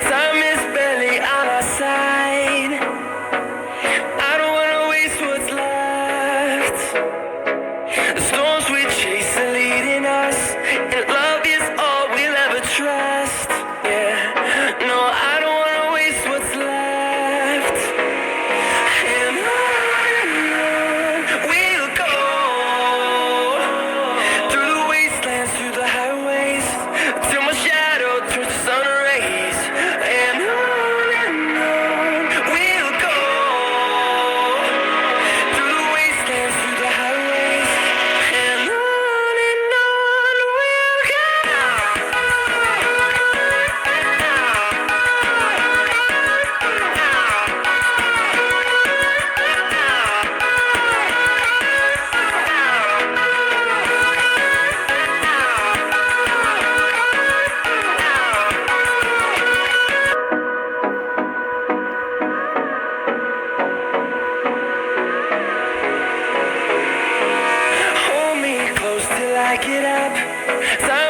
Time is barely on our side. I don't wanna waste what's left. The storms we chase are leading us, and love is all we'll ever trust. Yeah, no, I don't wanna waste what's left. And on we'll go, through the wastelands, through the highways, till my shadow turns to sun rays. And on we'll go, through the wastelands, through the highways, and on we'll go. Hold me close till I get up. Time